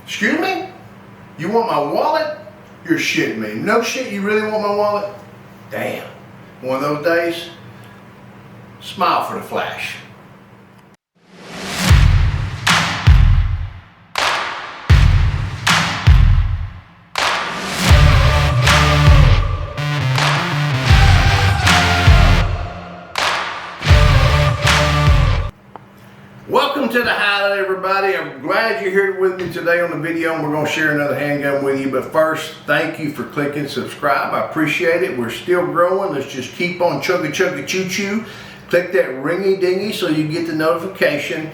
Excuse me? You want my wallet? You're shitting me. No shit, you really want my wallet? Damn. One of those days, smile for the flash. Welcome to the hideout, everybody. I'm glad you're here with me today on the video, and we're going to share another handgun with you. But first, thank you for clicking subscribe. I appreciate it. We're still growing. Let's just keep on chugga choo choo. Click that ringy dingy so you get the notification.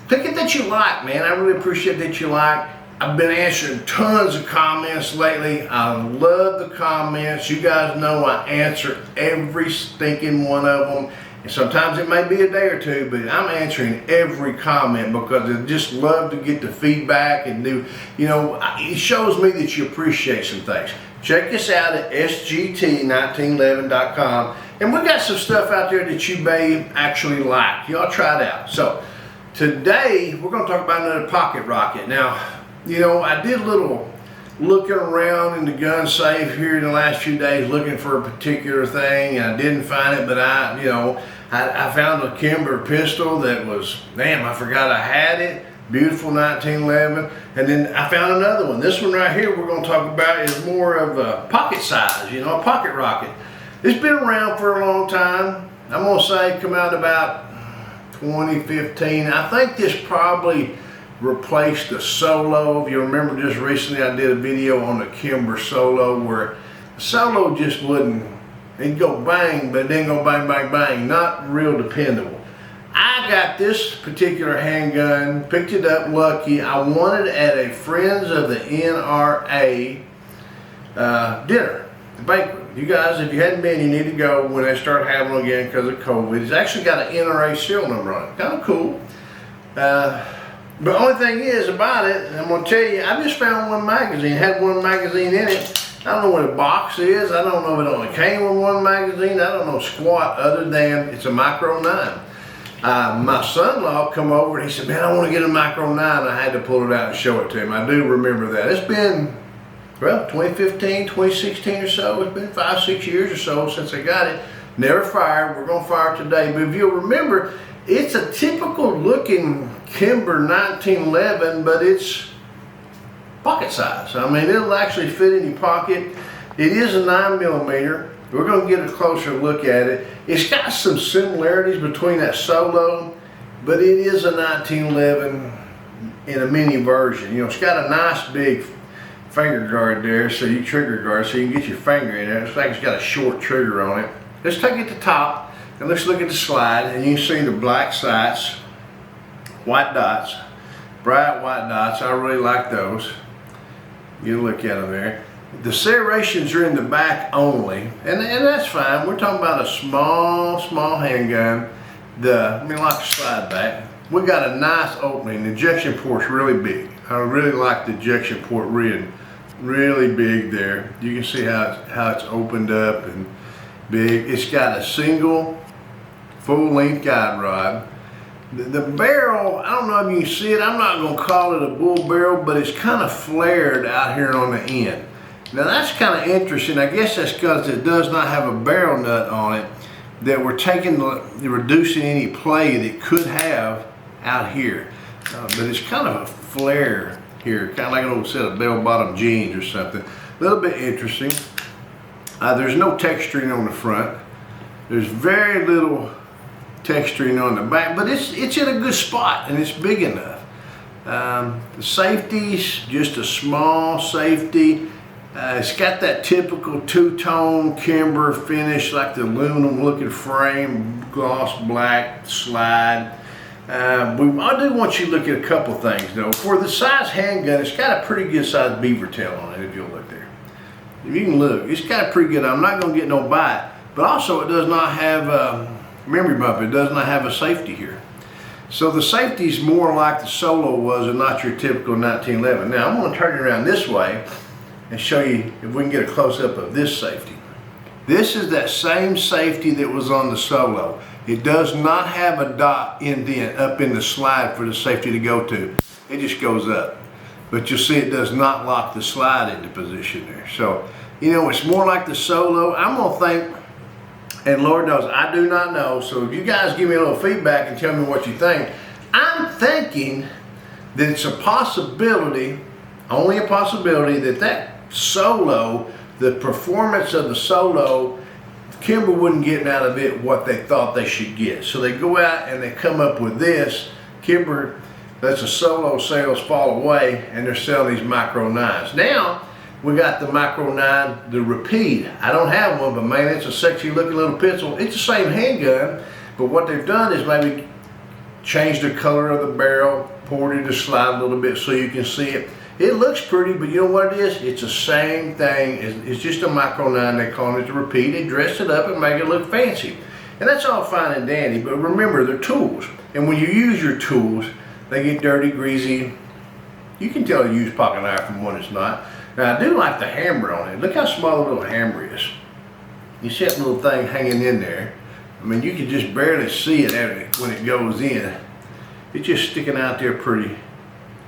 Click it that you like, man. I really appreciate that you like. I've been answering tons of comments lately. I love the comments. You guys know I answer every stinking one of them. And sometimes it may be a day or two, but I'm answering every comment because I just love to get the feedback and do, it shows me that you appreciate some things. Check us out at sgt1911.com. And we got some stuff out there that you may actually like. Y'all try it out. So today we're going to talk about another pocket rocket. Now, I did a little looking around in the gun safe here in the last few days looking for a particular thing, and I didn't find it, but I found a Kimber pistol that was, I forgot I had it. Beautiful 1911. And then I found another one. This one right here we're going to talk about is more of a pocket size, a pocket rocket. It's been around for a long time. I'm going to say come out about 2015. I think this probably replaced the Solo. If you remember, just recently I did a video on the Kimber Solo where the Solo just wouldn't, it'd go bang, but it didn't go bang, bang, bang. Not real dependable. I got this particular handgun, picked it up lucky. I won it at a Friends of the NRA dinner, banquet. You guys, if you hadn't been, you need to go when they start having them again because of COVID. It's actually got an NRA serial number on it. Kind of cool. But the only thing is about it, I'm going to tell you, I just found one magazine. It had one magazine in it. I don't know what a box is. I don't know if it only came with one magazine. I don't know squat other than it's a Micro 9. My son-in-law come over and he said, man, I want to get a Micro 9. I had to pull it out and show it to him. I do remember that. It's been, 2015, 2016 or so. It's been 5-6 years or so since I got it. Never fired. We're going to fire it today. But if you'll remember, it's a typical looking Kimber 1911, but it's pocket size. I mean, it'll actually fit in your pocket. It is a 9mm. We're going to get a closer look at it. It's got some similarities between that Solo, but it is a 1911 in a mini version. It's got a nice big finger guard there, so you trigger guard, so you can get your finger in there. It's like it's got a short trigger on it. Let's take it to top and let's look at the slide, and you can see the black sights, white dots, bright white dots. I really like those. You look at them there. The serrations are in the back only, and that's fine. We're talking about a small handgun. Let me lock the slide back. We got a nice opening. The ejection port's really big. I really like the ejection port really big there. You can see how it's opened up and big. It's got a single full-length guide rod. The barrel, I don't know if you can see it. I'm not going to call it a bull barrel, but it's kind of flared out here on the end. Now that's kind of interesting. I guess that's because it does not have a barrel nut on it, that we're reducing any play that it could have out here. But it's kind of a flare here, kind of like an old set of bell-bottom jeans or something. A little bit interesting. There's no texturing on the front. There's very little texturing on the back, but it's in a good spot and it's big enough. The safety's just a small safety. It's got that typical two-tone Kimber finish, like the aluminum looking frame, gloss black slide. I do want you to look at a couple things though. For the size handgun, it's got a pretty good sized beaver tail on it, if you'll look there. If you can look, it's got a pretty good, I'm not going to get no bite, but also it does not have a memory bump. It does not have a safety here. So the safety is more like the Solo was and not your typical 1911. Now I'm going to turn it around this way and show you if we can get a close-up of this safety. This is that same safety that was on the Solo. It does not have a dot indent up in the slide for the safety to go to. It just goes up. but you'll see it does not lock the slide into position there. So, you know, it's more like the Solo. I'm gonna think, and Lord knows, I do not know. So if you guys give me a little feedback and tell me what you think, I'm thinking that it's a possibility, only a possibility, that Solo, the performance of the Solo, Kimber wouldn't get out of it what they thought they should get. So they go out and they come up with this. Kimber lets the Solo sales fall away, and they're selling these Micro 9s. Now, we got the Micro 9, the Repeat. I don't have one, but man, it's a sexy looking little pistol. It's the same handgun, but what they've done is maybe changed the color of the barrel, poured it to slide a little bit so you can see it. It looks pretty, but you know what it is? It's the same thing. It's just a Micro 9. They call it the Repeat. They dress it up and make it look fancy. And that's all fine and dandy, but remember, they're tools. And when you use your tools, they get dirty, greasy. You can tell a used pocket knife from one that's not. Now, I do like the hammer on it. Look how small the little hammer is. You see that little thing hanging in there. I mean, you can just barely see it when it goes in. It's just sticking out there pretty,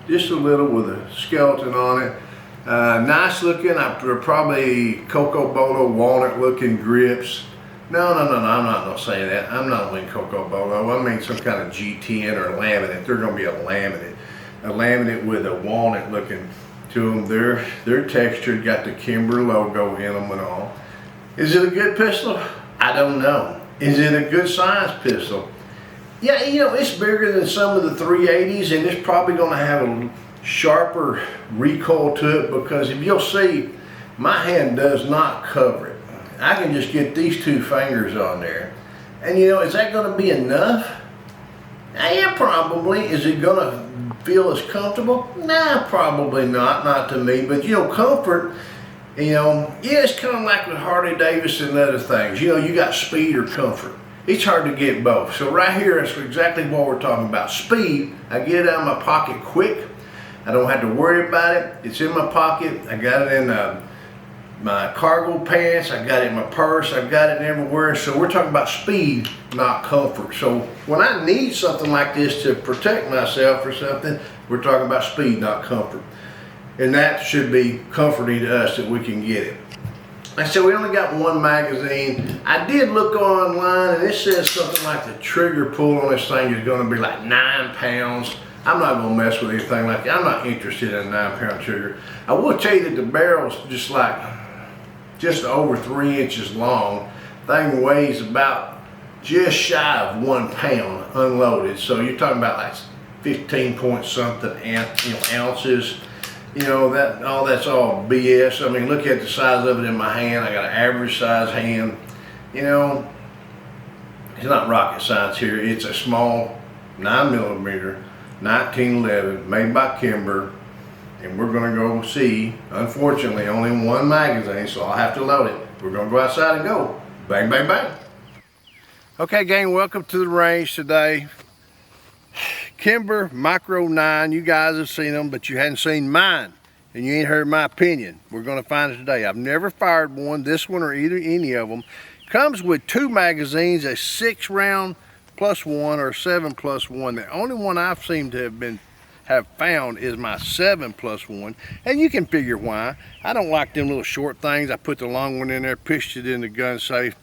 just a little with a skeleton on it. Nice looking. They're probably Cocoa Bolo walnut looking grips. No, I'm not gonna say that. I'm not doing Cocoa Bolo. I mean some kind of G10 or laminate. They're gonna be a laminate with a walnut looking to them. They're textured, got the Kimber logo in them and all. Is it a good pistol? I don't know. Is it a good size pistol? Yeah, you know, it's bigger than some of the 380s, and it's probably gonna have a sharper recoil to it, because if you'll see, my hand does not cover it. I can just get these two fingers on there. And you know, is that gonna be enough? Yeah, probably. Is it gonna feel as comfortable? Nah, probably not to me. But you know, comfort, you know, yeah, it's kind of like with Harley Davidson and other things. You know, you got speed or comfort. It's hard to get both. So right here, that's exactly what we're talking about. Speed, I get it out of my pocket quick. I don't have to worry about it. It's in my pocket. I got it in my cargo pants. I got it in my purse. I got it everywhere. So we're talking about speed, not comfort. So when I need something like this to protect myself or something, we're talking about speed, not comfort. And that should be comforting to us that we can get it. I said we only got one magazine. I did look online, and it says something like the trigger pull on this thing is going to be like 9 pounds. I'm not going to mess with anything like that. I'm not interested in a 9-pound trigger. I will tell you that the barrel's just over 3 inches long. Thing weighs about just shy of 1 pound unloaded. So you're talking about like 15 point something ounces. You know, that's all BS. I mean, look at the size of it in my hand. I got an average size hand. You know, it's not rocket science here. It's a small 9mm 1911 made by Kimber, and we're gonna go see, unfortunately, only one magazine, so I'll have to load it. We're gonna go outside and go. Bang, bang, bang. Okay, gang, welcome to the range today. Kimber Micro 9, you guys have seen them, but you hadn't seen mine, and you ain't heard my opinion. We're gonna find it today. I've never fired one, this one or any of them. Comes with 2 magazines, a 6-round plus 1 or 7+1. The only one I've seemed to have found is my 7+1, and you can figure why. I don't like them little short things. I put the long one in there, pushed it in the gun safe.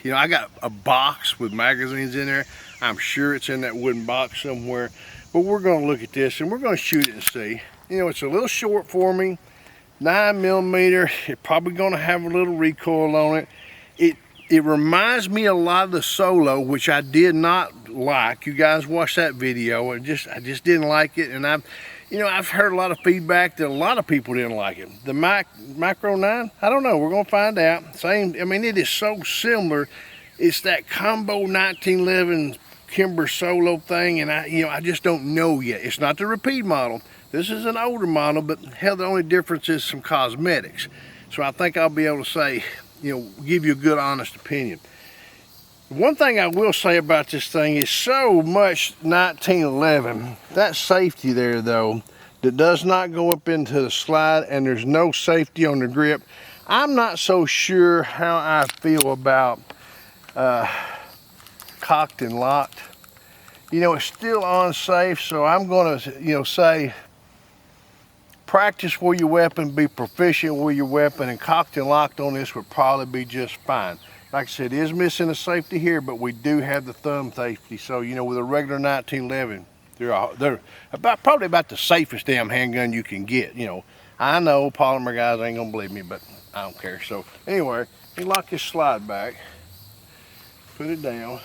You know, I got a box with magazines in there. I'm sure it's in that wooden box somewhere, but we're gonna look at this and we're gonna shoot it and see. You know, it's a little short for me, 9mm. It's probably gonna have a little recoil on it. It reminds me a lot of the Solo, which I did not like. You guys watched that video. I just didn't like it, and I've heard a lot of feedback that a lot of people didn't like it. The Micro 9, I don't know. We're gonna find out. Same. I mean, it is so similar. It's that combo 1911 Kimber Solo thing, and I just don't know yet. It's not the Repeat model. This is an older model, but hell, the only difference is some cosmetics. So I think I'll be able to say, give you a good, honest opinion. One thing I will say about this thing is so much 1911. That safety there, though, that does not go up into the slide, and there's no safety on the grip. I'm not so sure how I feel about cocked and locked. It's still unsafe, so I'm gonna, say practice with your weapon, be proficient with your weapon, and cocked and locked on this would probably be just fine. Like I said, it is missing a safety here, but we do have the thumb safety. So, you know, with a regular 1911, they're probably about the safest damn handgun you can get. You know, I know polymer guys ain't gonna believe me, but I don't care. So anyway, you lock this slide back, put it down.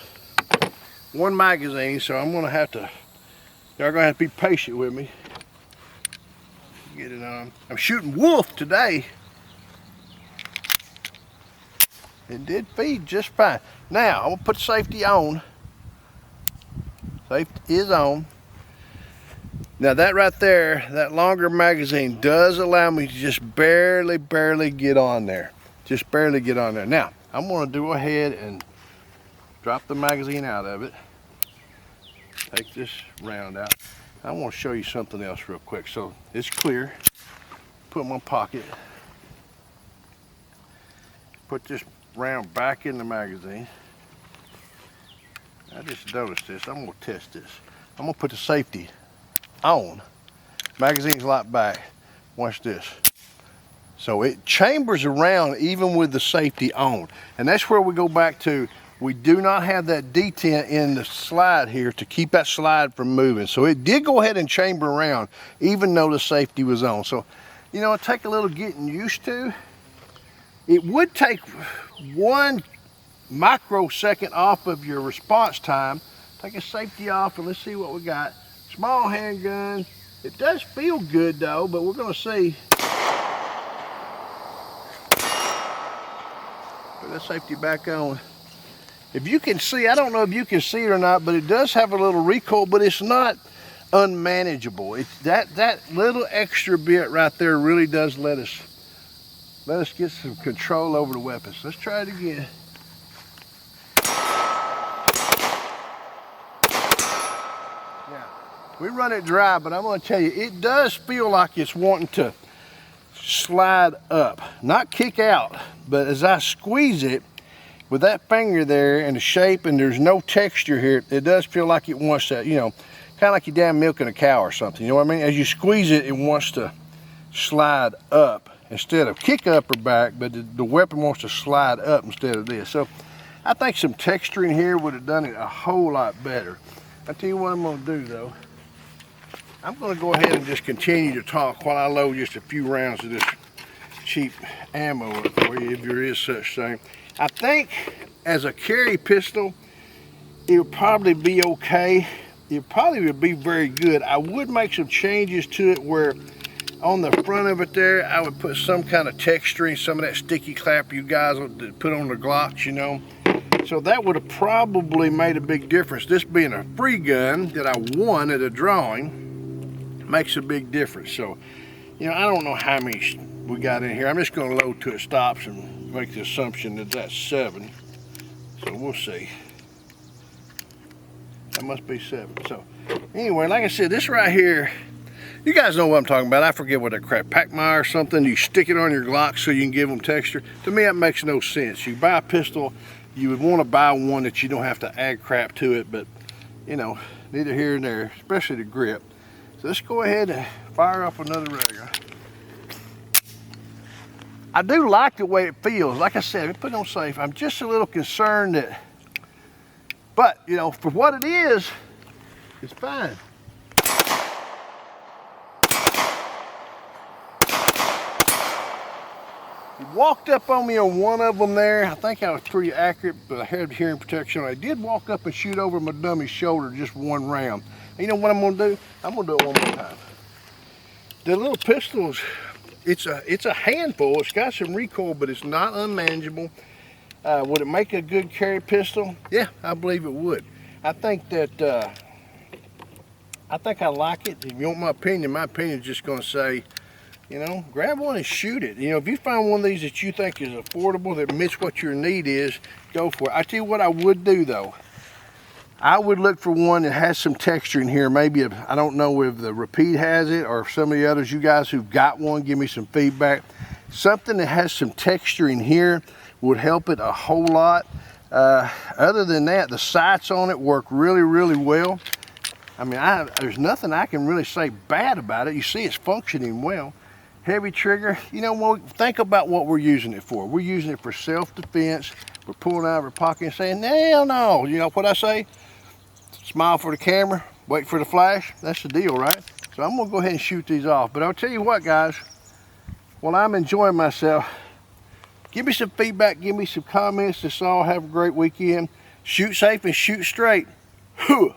One magazine, so I'm gonna have to, y'all gonna have to be patient with me. Get it on. I'm shooting wolf today. It did feed just fine. Now, I'm gonna put safety on. Safety is on. Now that right there, that longer magazine does allow me to just barely get on there. Just barely get on there. Now, I'm gonna go ahead and drop the magazine out of it. Take this round out. I want to show you something else real quick. So it's clear. Put it in my pocket. Put this round back in the magazine. I just noticed this. I'm going to test this. I'm going to put the safety on. Magazine's locked back. Watch this. So it chambers around even with the safety on. And that's where we go back to, we do not have that detent in the slide here to keep that slide from moving. So it did go ahead and chamber around even though the safety was on. So, you know, it take a little getting used to. It would take 1 microsecond off of your response time. Take a safety off and let's see what we got. Small handgun. It does feel good though, but we're gonna see. Put that safety back on. If you can see, I don't know if you can see it or not, but it does have a little recoil, but it's not unmanageable. It's that little extra bit right there really does let us get some control over the weapon. So let's try it again. Yeah, we run it dry, but I'm going to tell you, it does feel like it's wanting to slide up, not kick out, but as I squeeze it with that finger there and the shape, and there's no texture here, it does feel like it wants to, you know, kind of like you're damn milking a cow or something. You know what I mean? As you squeeze it, it wants to slide up instead of kick up or back, but the weapon wants to slide up instead of this. So I think some texturing here would have done it a whole lot better. I'll tell you what I'm going to do though. I'm going to go ahead and just continue to talk while I load just a few rounds of this cheap ammo up for you, if there is such thing. I think as a carry pistol, it would probably be okay. It probably would be very good. I would make some changes to it where on the front of it there, I would put some kind of texturing, some of that sticky clap you guys put on the Glocks, you know. So that would have probably made a big difference. This being a free gun that I won at a drawing makes a big difference. So, you know, I don't know how many we got in here. I'm just going to load till it stops and make the assumption that that's 7. So we'll see. That must be 7. So anyway, like I said, this right here, you guys know what I'm talking about. I forget what that crap, Pacmire or something. You stick it on your Glock so you can give them texture. To me, that makes no sense. You buy a pistol, you would want to buy one that you don't have to add crap to it, but you know, neither here nor there, especially the grip. So let's go ahead and fire up another regular. I do like the way it feels. Like I said, put it on safe. I'm just a little concerned that, but you know, for what it is, it's fine. He walked up on me on one of them there. I think I was pretty accurate, but I had hearing protection. I did walk up and shoot over my dummy's shoulder just 1 round. And you know what I'm gonna do? I'm gonna do it one more time. The little pistols, it's a handful. It's got some recoil, but it's not unmanageable. Would it make a good carry pistol? Yeah, I believe it would. I think that, I like it. If you want my opinion is just gonna say, you know, grab one and shoot it. You know, if you find one of these that you think is affordable, that meets what your need is, go for it. I tell you what I would do though. I would look for one that has some texture in here. Maybe, I don't know if the Repeat has it or if some of the others, you guys who've got one, give me some feedback. Something that has some texture in here would help it a whole lot. Other than that, the sights on it work really, really well. I mean, there's nothing I can really say bad about it. You see it's functioning well. Heavy trigger, you know what, think about what we're using it for. We're using it for self-defense. We're pulling out of our pocket and saying, hell no. You know what I say? Smile for the camera, wait for the flash. That's the deal, right? So I'm gonna go ahead and shoot these off. But I'll tell you what, guys, while I'm enjoying myself, give me some feedback, give me some comments. Let's all have a great weekend. Shoot safe and shoot straight. Hoo!